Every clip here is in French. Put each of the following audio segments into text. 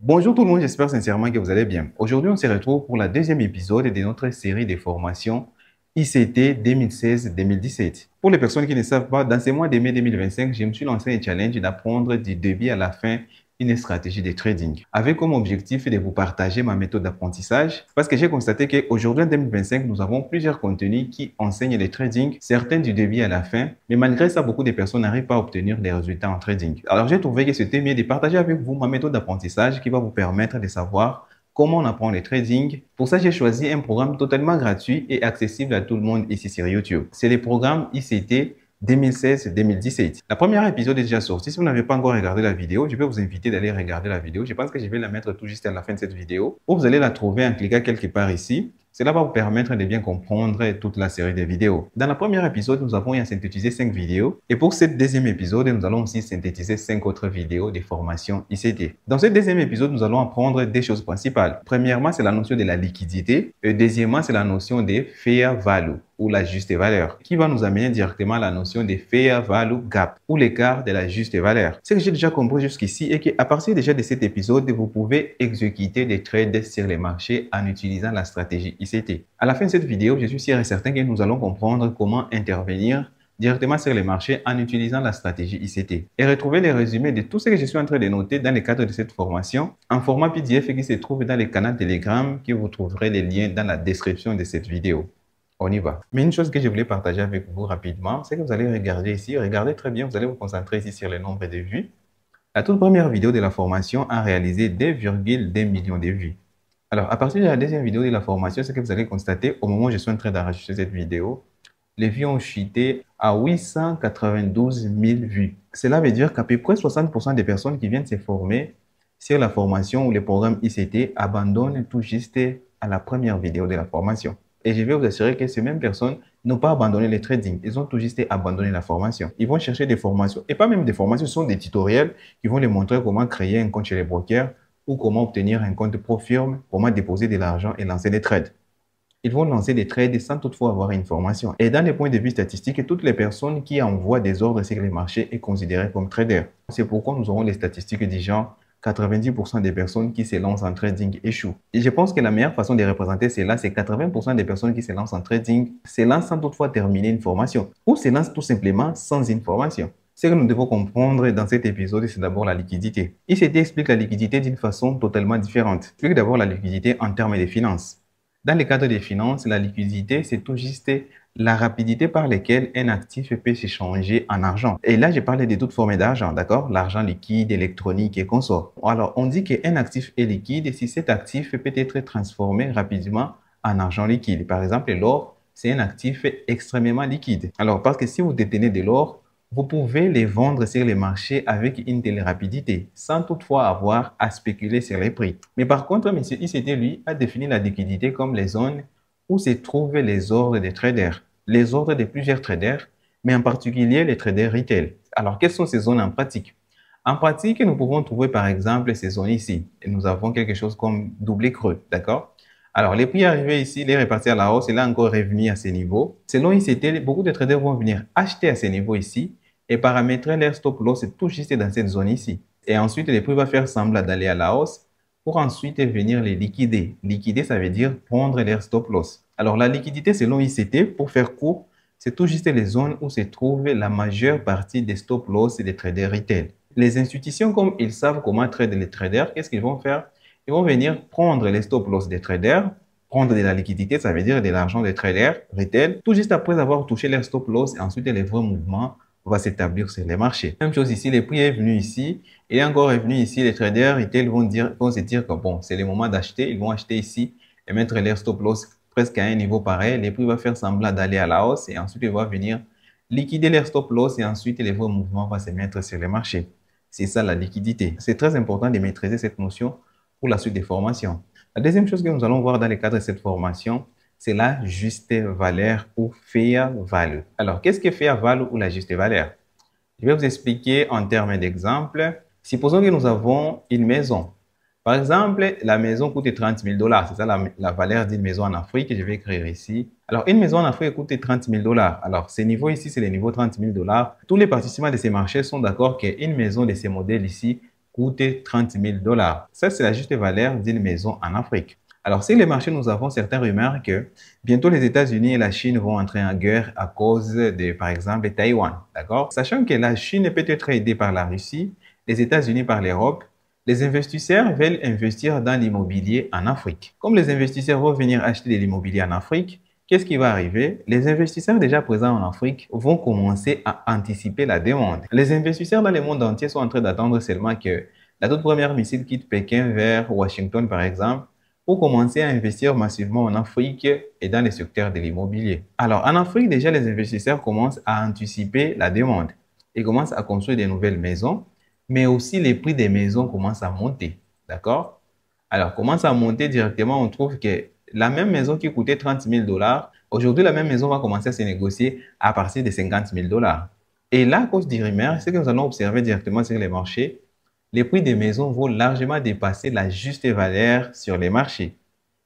Bonjour tout le monde, j'espère sincèrement que vous allez bien. Aujourd'hui, on se retrouve pour la deuxième épisode de notre série de formations ICT 2016-2017. Pour les personnes qui ne savent pas, dans ce mois de mai 2025, je me suis lancé un challenge d'apprendre du début à la fin une stratégie de trading, avec comme objectif de vous partager ma méthode d'apprentissage, parce que j'ai constaté qu'aujourd'hui, en 2025, nous avons plusieurs contenus qui enseignent le trading, certains du début à la fin, mais malgré ça, beaucoup de personnes n'arrivent pas à obtenir des résultats en trading. Alors, j'ai trouvé que c'était mieux de partager avec vous ma méthode d'apprentissage qui va vous permettre de savoir comment on apprend le trading. Pour ça, j'ai choisi un programme totalement gratuit et accessible à tout le monde ici sur YouTube. C'est le programme ICT 2016-2017. La première épisode est déjà sortie. Si vous n'avez pas encore regardé la vidéo, je vais vous inviter d'aller regarder la vidéo. Je pense que je vais la mettre tout juste à la fin de cette vidéo. Ou vous allez la trouver en cliquant quelque part ici. Cela va vous permettre de bien comprendre toute la série de vidéos. Dans la première épisode, nous avons synthétisé 5 vidéos. Et pour ce deuxième épisode, nous allons aussi synthétiser 5 autres vidéos de formation ICT. Dans ce deuxième épisode, nous allons apprendre des choses principales. Premièrement, c'est la notion de la liquidité. Et deuxièmement, c'est la notion de fair value ou la juste valeur, qui va nous amener directement à la notion de fair value gap ou l'écart de la juste valeur. Ce que j'ai déjà compris jusqu'ici est qu'à partir déjà de cet épisode, vous pouvez exécuter des trades sur les marchés en utilisant la stratégie ICT. À la fin de cette vidéo, je suis sûr et certain que nous allons comprendre comment intervenir directement sur les marchés en utilisant la stratégie ICT et retrouver les résumés de tout ce que je suis en train de noter dans le cadre de cette formation en format PDF qui se trouve dans le canal Telegram que vous trouverez les liens dans la description de cette vidéo. On y va. Mais une chose que je voulais partager avec vous rapidement, c'est que vous allez regarder ici, regardez très bien, vous allez vous concentrer ici sur le nombre de vues. La toute première vidéo de la formation a réalisé 2,2 millions de vues. Alors, à partir de la deuxième vidéo de la formation, ce que vous allez constater au moment où je suis en train d'enregistrer cette vidéo, les vues ont chuté à 892 000 vues. Cela veut dire qu'à peu près 60% des personnes qui viennent se former sur la formation ou le programme ICT abandonnent tout juste à la première vidéo de la formation. Et je vais vous assurer que ces mêmes personnes n'ont pas abandonné le trading. Ils ont tout juste abandonné la formation. Ils vont chercher des formations, et pas même des formations, ce sont des tutoriels qui vont les montrer comment créer un compte chez les brokers ou comment obtenir un compte ProFirm, comment déposer de l'argent et lancer des trades. Ils vont lancer des trades sans toutefois avoir une formation. Et dans les points de vue statistiques, toutes les personnes qui envoient des ordres sur les marchés sont considérées comme traders. C'est pourquoi nous aurons les statistiques du genre 90% des personnes qui se lancent en trading échouent. Et je pense que la meilleure façon de représenter cela, c'est 80% des personnes qui se lancent en trading se lancent sans toutefois terminer une formation ou se lancent tout simplement sans une formation. Ce que nous devons comprendre dans cet épisode, c'est d'abord la liquidité. ICT explique la liquidité d'une façon totalement différente. Il explique d'abord la liquidité en termes de finances. Dans le cadre des finances, la liquidité, c'est tout juste la rapidité par laquelle un actif peut s'échanger en argent. Et là, j'ai parlé de toutes formes d'argent, d'accord? L'argent liquide, électronique et consort. Alors, on dit qu'un actif est liquide si cet actif peut être transformé rapidement en argent liquide. Par exemple, l'or, c'est un actif extrêmement liquide. Alors, parce que si vous détenez de l'or, vous pouvez les vendre sur les marchés avec une telle rapidité, sans toutefois avoir à spéculer sur les prix. Mais par contre, M. ICT, lui, a défini la liquidité comme les zones où se trouvent les ordres des traders, les ordres de plusieurs traders, mais en particulier les traders retail. Alors, quelles sont ces zones en pratique? En pratique, nous pouvons trouver par exemple ces zones ici. Et nous avons quelque chose comme doublé creux, d'accord? Alors, les prix arrivés ici, les répartis à la hausse, et là encore revenu à ces niveaux. Selon ICT, beaucoup de traders vont venir acheter à ces niveaux ici et paramétrer leur stop loss tout juste dans cette zone ici. Et ensuite, les prix vont faire semblant d'aller à la hausse pour ensuite venir les liquider. Liquider, ça veut dire prendre leur stop loss. Alors, la liquidité, selon ICT, pour faire court, c'est tout juste les zones où se trouve la majeure partie des stop loss des traders retail. Les institutions, comme ils savent comment trader les traders, qu'est-ce qu'ils vont faire? Ils vont venir prendre les stop loss des traders, prendre de la liquidité, ça veut dire de l'argent des traders retail, tout juste après avoir touché leur stop loss et ensuite les vrais mouvements va s'établir sur les marchés. Même chose ici, les prix est venu ici, il est encore revenu ici, les traders retail vont se dire que bon, c'est le moment d'acheter, ils vont acheter ici et mettre leur stop loss presque à un niveau pareil, les prix vont faire semblant d'aller à la hausse et ensuite ils vont venir liquider leur stop loss et ensuite les vrais mouvements vont se mettre sur les marchés. C'est ça la liquidité. C'est très important de maîtriser cette notion pour la suite des formations. La deuxième chose que nous allons voir dans le cadre de cette formation, c'est la juste valeur ou fair value. Alors, qu'est-ce que fair value ou la juste valeur? Je vais vous expliquer en termes d'exemple. Supposons que nous avons une maison. Par exemple, la maison coûte 30 000 $. C'est ça la valeur d'une maison en Afrique que je vais écrire ici. Alors, une maison en Afrique coûte 30 000 $. Alors, ce niveau ici, c'est le niveau 30 000 $. Tous les participants de ces marchés sont d'accord qu'une maison de ces modèles ici coûte 30 000 $. Ça, c'est la juste valeur d'une maison en Afrique. Alors, sur les marchés, nous avons certaines rumeurs que bientôt les États-Unis et la Chine vont entrer en guerre à cause de, par exemple, Taïwan. D'accord? Sachant que la Chine peut être aidée par la Russie, les États-Unis par l'Europe, les investisseurs veulent investir dans l'immobilier en Afrique. Comme les investisseurs vont venir acheter de l'immobilier en Afrique, qu'est-ce qui va arriver? Les investisseurs déjà présents en Afrique vont commencer à anticiper la demande. Les investisseurs dans le monde entier sont en train d'attendre seulement que la toute première missile quitte Pékin vers Washington, par exemple, pour commencer à investir massivement en Afrique et dans les secteurs de l'immobilier. Alors, en Afrique, déjà, les investisseurs commencent à anticiper la demande. Ils commencent à construire de nouvelles maisons, mais aussi les prix des maisons commencent à monter. D'accord? Alors, commence à monter directement, on trouve que la même maison qui coûtait 30 000 $, aujourd'hui, la même maison va commencer à se négocier à partir de 50 000 $. Et là, à cause du rumeur, ce que nous allons observer directement sur les marchés, les prix des maisons vont largement dépasser la juste valeur sur les marchés.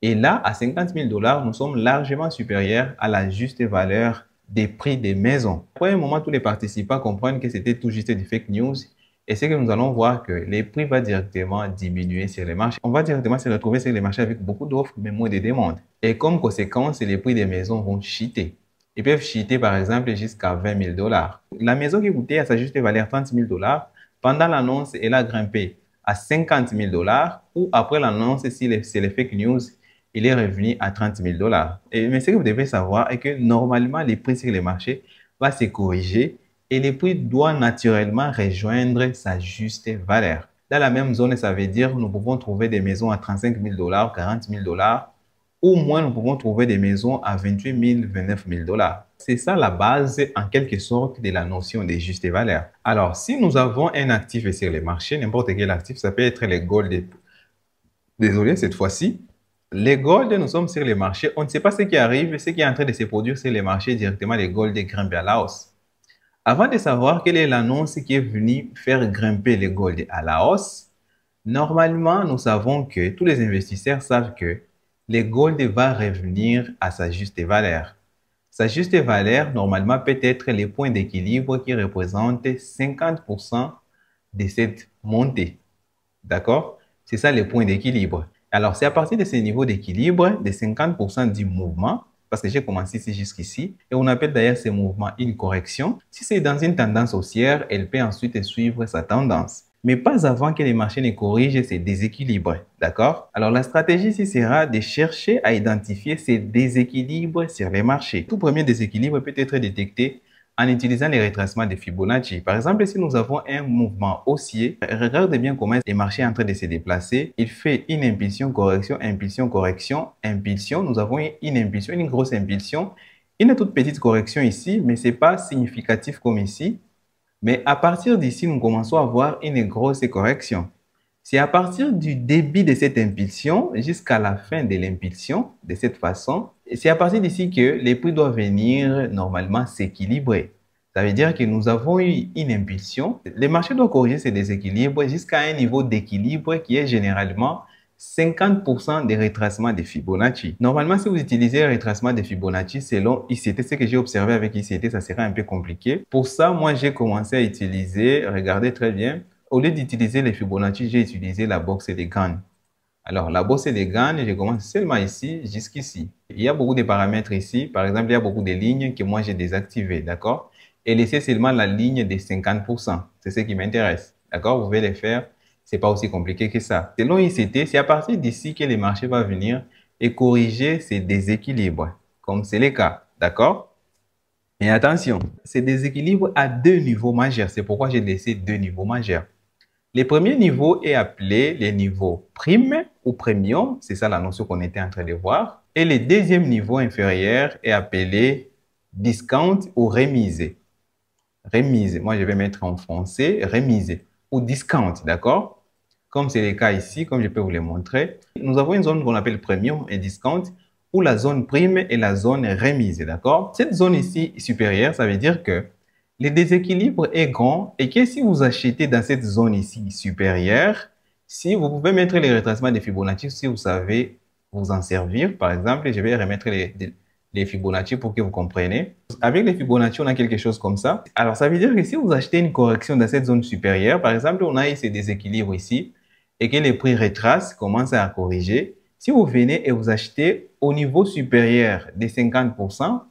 Et là, à 50 000 $, nous sommes largement supérieurs à la juste valeur des prix des maisons. Après un moment, tous les participants comprennent que c'était tout juste du fake news. Et c'est que nous allons voir que les prix vont directement diminuer sur les marchés. On va directement se retrouver sur les marchés avec beaucoup d'offres, mais moins de demandes. Et comme conséquence, les prix des maisons vont chuter. Ils peuvent chuter, par exemple, jusqu'à 20 000 $. La maison qui coûtait à sa juste valeur 30 000 $, pendant l'annonce, elle a grimpé à 50 000 $, ou après l'annonce, si c'est les fake news, il est revenu à 30 000 $. Mais ce que vous devez savoir est que normalement, les prix sur les marchés vont se corriger et les prix doivent naturellement rejoindre sa juste valeur. Dans la même zone, ça veut dire que nous pouvons trouver des maisons à 35 000 $, 40 000 $, ou moins nous pouvons trouver des maisons à 28 000, 29 000 $. C'est ça la base, en quelque sorte, de la notion de juste valeur. Alors, si nous avons un actif sur les marchés, n'importe quel actif, ça peut être les gold. Désolé, cette fois-ci. Les gold, nous sommes sur les marchés. On ne sait pas ce qui arrive, ce qui est en train de se produire sur les marchés directement, les gold grimpent à la hausse. Avant de savoir quelle est l'annonce qui est venue faire grimper les gold à la hausse, normalement, nous savons que tous les investisseurs savent que les gold va revenir à sa juste valeur. Sa juste valeur, normalement, peut être les points d'équilibre qui représentent 50% de cette montée. D'accord? C'est ça les points d'équilibre. Alors, c'est à partir de ces niveaux d'équilibre, de 50% du mouvement, parce que j'ai commencé ici jusqu'ici, et on appelle d'ailleurs ce mouvement une correction. Si c'est dans une tendance haussière, elle peut ensuite suivre sa tendance. Mais pas avant que les marchés ne corrigent ces déséquilibres. D'accord? Alors, la stratégie ici sera de chercher à identifier ces déséquilibres sur les marchés. Tout premier déséquilibre peut être détecté en utilisant les retracements de Fibonacci. Par exemple, si nous avons un mouvement haussier, regardez bien comment les marchés sont en train de se déplacer. Il fait une impulsion, correction, impulsion, correction, impulsion. Nous avons une impulsion, une grosse impulsion, une toute petite correction ici, mais ce n'est pas significatif comme ici. Mais à partir d'ici, nous commençons à voir une grosse correction. C'est à partir du début de cette impulsion jusqu'à la fin de l'impulsion, de cette façon, c'est à partir d'ici que les prix doivent venir normalement s'équilibrer. Ça veut dire que nous avons eu une impulsion. Les marchés doivent corriger ces déséquilibres jusqu'à un niveau d'équilibre qui est généralement 50% des retracements de Fibonacci. Normalement, si vous utilisez le retracement de Fibonacci selon ICT, ce que j'ai observé avec ICT, ça serait un peu compliqué. Pour ça, moi, j'ai commencé à utiliser, regardez très bien, au lieu d'utiliser les Fibonacci, j'ai utilisé la boxe des Gann. Alors, la boxe des Gann, je commence seulement ici jusqu'ici. Il y a beaucoup de paramètres ici. Par exemple, il y a beaucoup de lignes que moi, j'ai désactivées, d'accord? Et laisser seulement la ligne des 50%. C'est ce qui m'intéresse, d'accord? Vous pouvez les faire. C'est pas aussi compliqué que ça. Selon ICT, c'est à partir d'ici que les marchés vont venir et corriger ces déséquilibres, comme c'est le cas, d'accord? Mais attention, ces déséquilibres à deux niveaux majeurs. C'est pourquoi j'ai laissé deux niveaux majeurs. Le premier niveau est appelé le niveau prime ou premium. C'est ça la notion qu'on était en train de voir. Et le deuxième niveau inférieur est appelé discount ou remise. Remise, moi je vais mettre en français remise ou discount, d'accord? Comme c'est le cas ici, comme je peux vous le montrer, nous avons une zone qu'on appelle premium et discount, où la zone prime et la zone remise, d'accord? Cette zone ici supérieure, ça veut dire que le déséquilibre est grand et que si vous achetez dans cette zone ici supérieure, si vous pouvez mettre les retracements de Fibonacci, si vous savez vous en servir, par exemple, je vais remettre les Fibonacci pour que vous compreniez. Avec les Fibonacci, on a quelque chose comme ça. Alors, ça veut dire que si vous achetez une correction dans cette zone supérieure, par exemple, on a ces déséquilibres ici, et que les prix retracent, commencent à corriger. Si vous venez et vous achetez au niveau supérieur des 50%,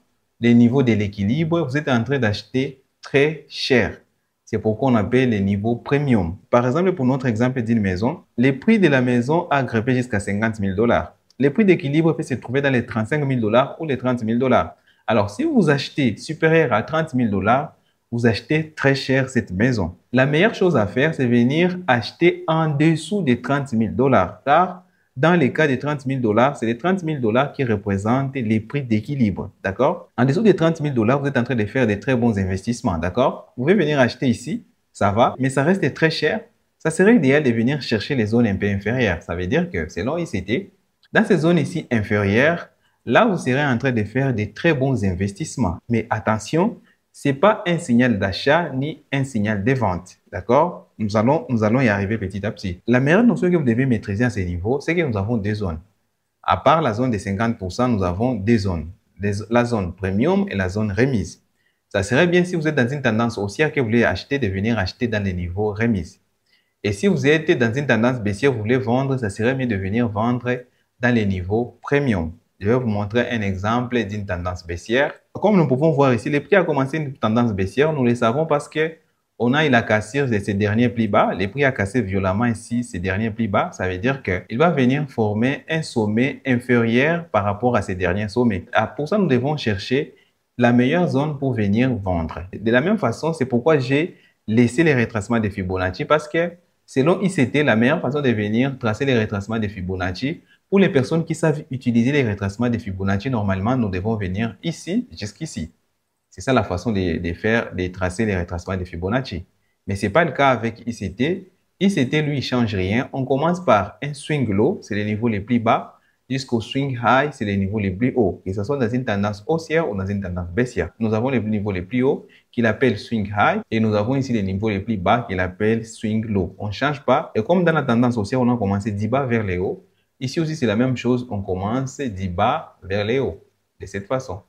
des niveaux de l'équilibre, vous êtes en train d'acheter très cher. C'est pourquoi on appelle les niveaux premium. Par exemple, pour notre exemple d'une maison, les prix de la maison a grimpé jusqu'à 50 000 dollars. Les prix d'équilibre peuvent se trouver dans les 35 000 dollars ou les 30 000 dollars. Alors, si vous achetez supérieur à 30 000 dollars, vous achetez très cher cette maison. La meilleure chose à faire, c'est venir acheter en dessous des 30 000 dollars. Car dans les cas des 30 000 dollars, c'est les 30 000 dollars qui représentent les prix d'équilibre. D'accord? En dessous des 30 000 dollars, vous êtes en train de faire des très bons investissements. D'accord? Vous pouvez venir acheter ici, ça va, mais ça reste très cher. Ça serait idéal de venir chercher les zones un peu inférieures. Ça veut dire que selon ICT, dans ces zones ici inférieures, là, vous serez en train de faire des très bons investissements. Mais attention, ce n'est pas un signal d'achat ni un signal de vente. D'accord? Nous allons y arriver petit à petit. La meilleure notion que vous devez maîtriser à ce niveau, c'est que nous avons deux zones. À part la zone des 50%, nous avons deux zones. La zone premium et la zone remise. Ça serait bien si vous êtes dans une tendance haussière que vous voulez acheter, de venir acheter dans les niveaux remise. Et si vous êtes dans une tendance baissière, vous voulez vendre, ça serait mieux de venir vendre dans les niveaux premium. Je vais vous montrer un exemple d'une tendance baissière. Comme nous pouvons voir ici, les prix a commencé une tendance baissière. Nous le savons parce que on a eu la cassure de ces derniers plis bas. Les prix a cassé violemment ici ces derniers plis bas. Ça veut dire qu'il va venir former un sommet inférieur par rapport à ces derniers sommets. Pour ça, nous devons chercher la meilleure zone pour venir vendre. De la même façon, c'est pourquoi j'ai laissé les retracements de Fibonacci parce que selon ICT, la meilleure façon de venir tracer les retracements de Fibonacci, pour les personnes qui savent utiliser les retracements de Fibonacci, normalement, nous devons venir ici jusqu'ici. C'est ça la façon de tracer les retracements de Fibonacci. Mais ce n'est pas le cas avec ICT. ICT, lui, il ne change rien. On commence par un swing low, c'est les niveaux les plus bas, jusqu'au swing high, c'est les niveaux les plus hauts. Que ce soit dans une tendance haussière ou dans une tendance baissière. Nous avons les niveaux les plus hauts qu'il appelle swing high et nous avons ici les niveaux les plus bas qu'il appelle swing low. On ne change pas. Et comme dans la tendance haussière, on a commencé du bas vers les hauts. Ici aussi, c'est la même chose. On commence du bas vers les hauts, de cette façon.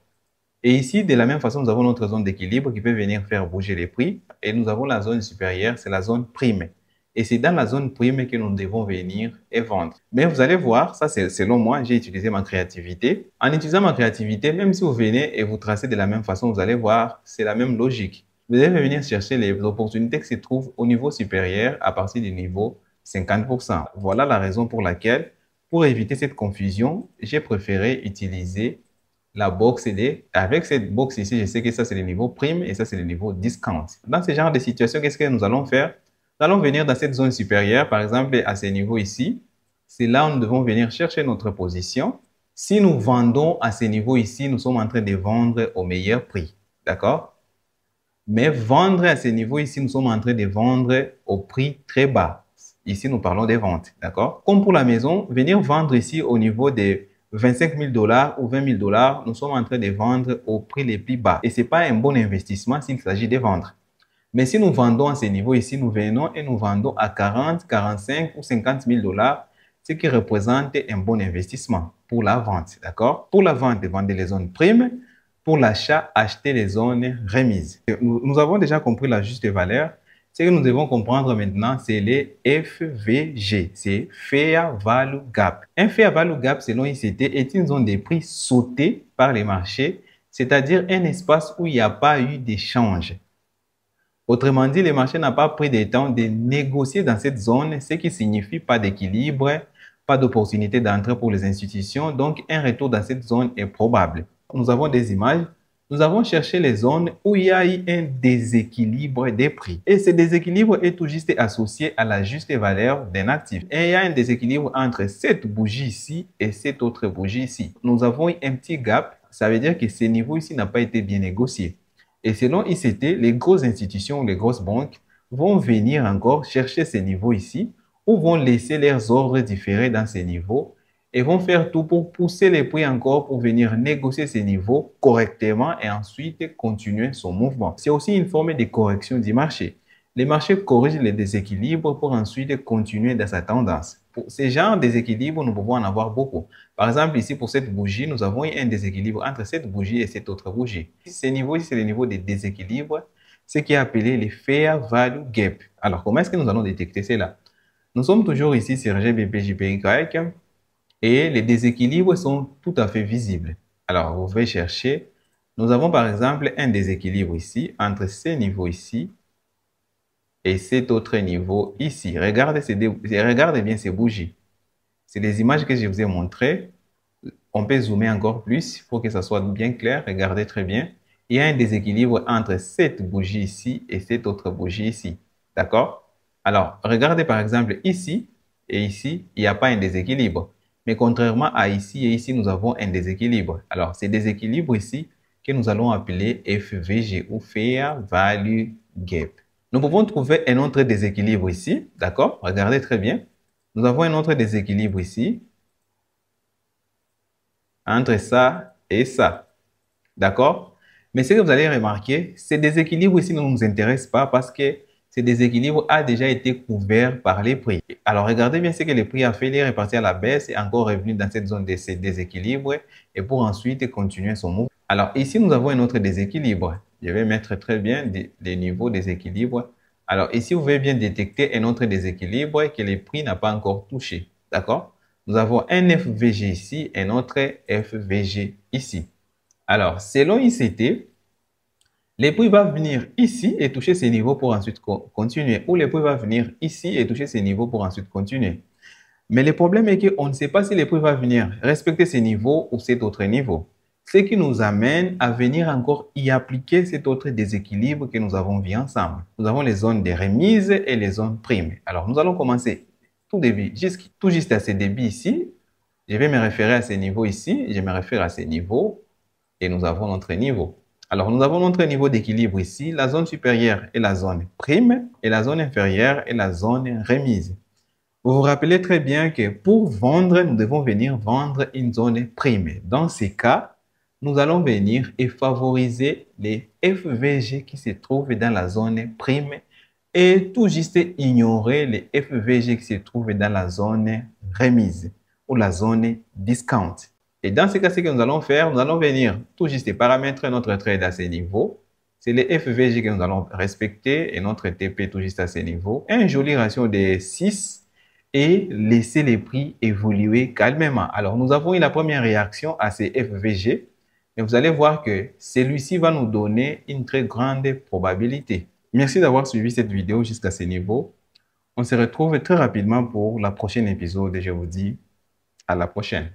Et ici, de la même façon, nous avons notre zone d'équilibre qui peut venir faire bouger les prix. Et nous avons la zone supérieure, c'est la zone prime. Et c'est dans la zone prime que nous devons venir et vendre. Mais vous allez voir, ça c'est selon moi, j'ai utilisé ma créativité. En utilisant ma créativité, même si vous venez et vous tracez de la même façon, vous allez voir, c'est la même logique. Vous devez venir chercher les opportunités qui se trouvent au niveau supérieur à partir du niveau 50%. Voilà la raison pour laquelle, pour éviter cette confusion, j'ai préféré utiliser la box D. Avec cette box ici, je sais que ça c'est le niveau prime et ça c'est le niveau discount. Dans ce genre de situation, qu'est-ce que nous allons faire? Nous allons venir dans cette zone supérieure, par exemple à ce niveau ici. C'est là où nous devons venir chercher notre position. Si nous vendons à ce niveau ici, nous sommes en train de vendre au meilleur prix. D'accord? Mais vendre à ce niveau ici, nous sommes en train de vendre au prix très bas. Ici, nous parlons des ventes. D'accord? Comme pour la maison, venir vendre ici au niveau des 25 000 dollars ou 20 000 dollars, nous sommes en train de vendre au prix les plus bas. Et ce n'est pas un bon investissement s'il s'agit de vendre. Mais si nous vendons à ce niveau ici, nous venons et nous vendons à 40, 45 ou 50 000 dollars, ce qui représente un bon investissement pour la vente. D'accord? Pour la vente, vendre les zones primes. Pour l'achat, acheter les zones remises. Nous avons déjà compris la juste valeur. Ce que nous devons comprendre maintenant, c'est les FVG. C'est Fair Value Gap. Un Fair Value Gap, selon ICT, est une zone de prix sautée par les marchés, c'est-à-dire un espace où il n'y a pas eu d'échange. Autrement dit, le marché n'a pas pris le temps de négocier dans cette zone, ce qui signifie pas d'équilibre, pas d'opportunité d'entrée pour les institutions, donc un retour dans cette zone est probable. Nous avons des images, nous avons cherché les zones où il y a eu un déséquilibre des prix. Et ce déséquilibre est tout juste associé à la juste valeur d'un actif. Et il y a un déséquilibre entre cette bougie ici et cette autre bougie ici. Nous avons eu un petit gap, ça veut dire que ce niveau ici n'a pas été bien négocié. Et selon ICT, les grosses institutions, les grosses banques vont venir encore chercher ces niveaux ici ou vont laisser leurs ordres différés dans ces niveaux et vont faire tout pour pousser les prix encore pour venir négocier ces niveaux correctement et ensuite continuer son mouvement. C'est aussi une forme de correction du marché. Les marchés corrigent les déséquilibres pour ensuite continuer dans sa tendance. pour ces genres de déséquilibres, nous pouvons en avoir beaucoup. Par exemple, ici, pour cette bougie, nous avons eu un déséquilibre entre cette bougie et cette autre bougie. Ces niveaux ici, c'est le niveau de déséquilibre, ce qui est appelé les Fair Value Gap. Alors, comment est-ce que nous allons détecter cela? Nous sommes toujours ici sur GBP, JPY et les déséquilibres sont tout à fait visibles. Alors, vous pouvez chercher. Nous avons par exemple un déséquilibre ici entre ces niveaux ici et cet autre niveau ici. Regardez bien ces bougies. C'est les images que je vous ai montrées. On peut zoomer encore plus pour que ça soit bien clair. Regardez très bien. Il y a un déséquilibre entre cette bougie ici et cette autre bougie ici. D'accord? Alors, regardez par exemple ici et ici, il n'y a pas un déséquilibre. Mais contrairement à ici et ici, nous avons un déséquilibre. Alors, ces déséquilibres ici que nous allons appeler FVG ou Fair Value Gap. Nous pouvons trouver un autre déséquilibre ici. D'accord? Regardez très bien. Nous avons un autre déséquilibre ici entre ça et ça. D'accord? Mais ce que vous allez remarquer, ces déséquilibres ici ne nous intéressent pas parce que ce déséquilibre a déjà été couvert par les prix. Alors, regardez bien ce que le prix a fait. Il est reparti à la baisse et encore revenu dans cette zone de ces déséquilibres et pour ensuite continuer son mouvement. Alors, ici, nous avons un autre déséquilibre. Je vais mettre très bien les niveaux déséquilibre. Alors, ici, vous pouvez bien détecter un autre déséquilibre que le prix n'a pas encore touché. D'accord? Nous avons un FVG ici et un autre FVG ici. Alors, selon ICT, le prix va venir ici et toucher ces niveaux pour ensuite continuer. Ou le prix va venir ici et toucher ces niveaux pour ensuite continuer. Mais le problème est qu'on ne sait pas si le prix va venir respecter ces niveaux ou cet autre niveau. Ce qui nous amène à venir encore y appliquer cet autre déséquilibre que nous avons vu ensemble. Nous avons les zones de remise et les zones primes. Alors, nous allons commencer tout juste à ces débits ici. Je vais me référer à ces niveaux ici. Je me réfère à ces niveaux et nous avons notre niveau. Alors, nous avons notre niveau d'équilibre ici. La zone supérieure est la zone prime et la zone inférieure est la zone remise. Vous vous rappelez très bien que pour vendre, nous devons venir vendre une zone prime. Dans ces cas, nous allons venir et favoriser les FVG qui se trouvent dans la zone prime et tout juste ignorer les FVG qui se trouvent dans la zone remise ou la zone discount. Et dans ce cas, ce que nous allons faire, nous allons venir tout juste paramétrer notre trade à ces niveaux. C'est les FVG que nous allons respecter et notre TP tout juste à ces niveaux. Un joli ratio de 6 et laisser les prix évoluer calmement. Alors, nous avons eu la première réaction à ces FVG, mais vous allez voir que celui-ci va nous donner une très grande probabilité. Merci d'avoir suivi cette vidéo jusqu'à ce niveau. On se retrouve très rapidement pour la prochaine épisode et je vous dis à la prochaine.